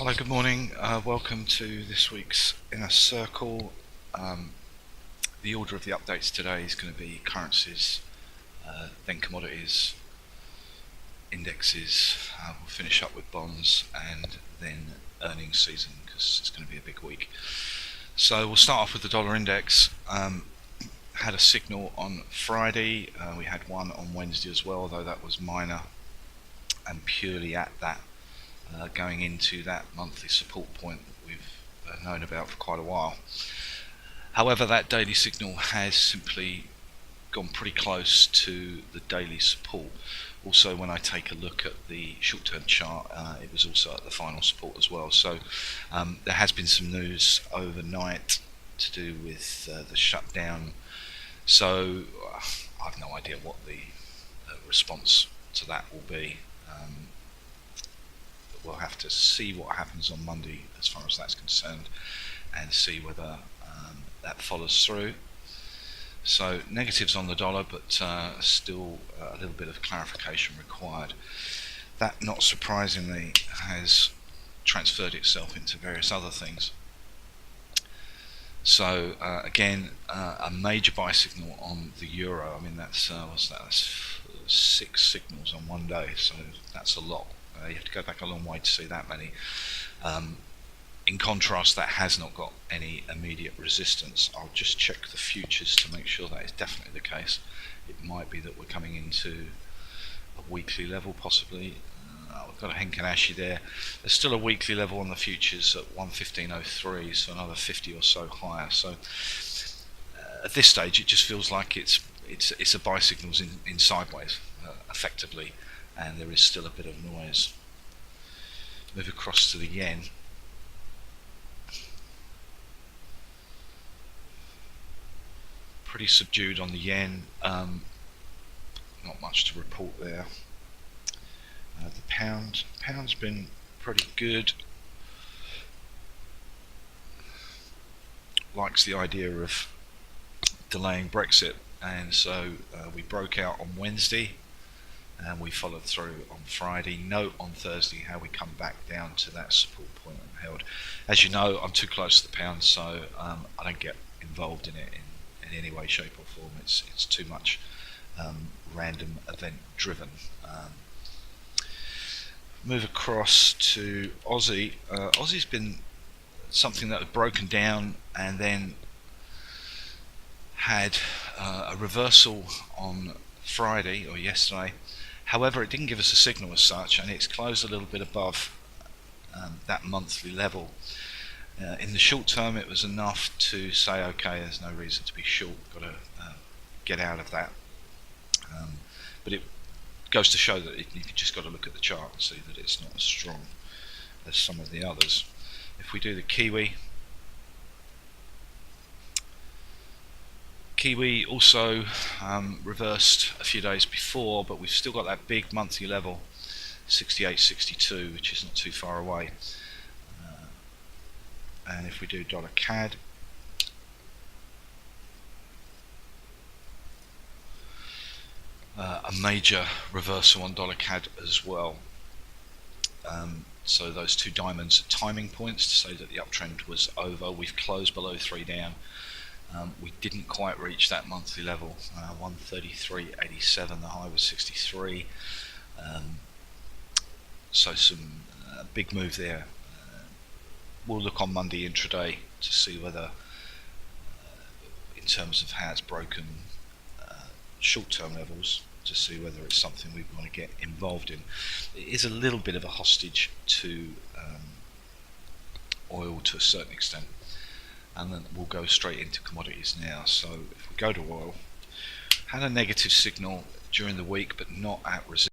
Hello, good morning. Welcome to this week's Inner Circle. The order of the updates today is going to be currencies, then commodities, indexes. We'll finish up with bonds and then earnings season because it's going to be a big week. So we'll start off with the dollar index. Had a signal on Friday. We had one on Wednesday as well, although that was minor and purely at that. Going into that monthly support point that we've known about for quite a while. However, that daily signal has simply gone pretty close to the daily support. Also, when I take a look at the short-term chart, it was also at the final support as well. So there has been some news overnight to do with the shutdown. So I have no idea what the response to that will be. We'll have to see what happens on Monday as far as that's concerned and see whether that follows through. So negatives on the dollar, but still a little bit of clarification required. That, not surprisingly, has transferred itself into various other things. So again, a major buy signal on the euro. I mean, that's 6 signals on one day, so that's a lot. You have to go back a long way to see that many. In contrast, that has not got any immediate resistance. I'll just check the futures to make sure that is definitely the case. It might be that we're coming into a weekly level, possibly. We've got a Henkin-Ashi there. There's still a weekly level on the futures at 115.03, so another 50 or so higher. So at this stage, it just feels like it's a buy signals in sideways, effectively. And there is still a bit of noise. Move across to the yen. Pretty subdued on the yen. Not much to report there. The pound's been pretty good. Likes the idea of delaying Brexit, and so we broke out on Wednesday. And we followed through on Friday. Note on Thursday how we come back down to that support point and held. As you know, I'm too close to the pound, so I don't get involved in it in any way, shape or form. It's too much random event driven. Move across to Aussie. Aussie's been something that had broken down and then had a reversal on Friday or yesterday. However, it didn't give us a signal as such, and it's closed a little bit above that monthly level. In the short term, it was enough to say, okay, there's no reason to be short, got to get out of that. But it goes to show that you've just got to look at the chart and see that it's not as strong as some of the others. If we do the Kiwi, Kiwi also reversed a few days before, but we've still got that big monthly level, 68.62, which is not too far away. And if we do dollar CAD, a major reversal on dollar CAD as well. So those two diamonds are timing points to say that the uptrend was over. We've closed below 3 down. We didn't quite reach that monthly level, 133.87, the high was 63. So some big move there. We'll look on Monday intraday to see whether, in terms of how it's broken short-term levels, to see whether it's something we want to get involved in. It is a little bit of a hostage to oil to a certain extent. And then we'll go straight into commodities now. So if we go to oil, had a negative signal during the week, but not at resistance.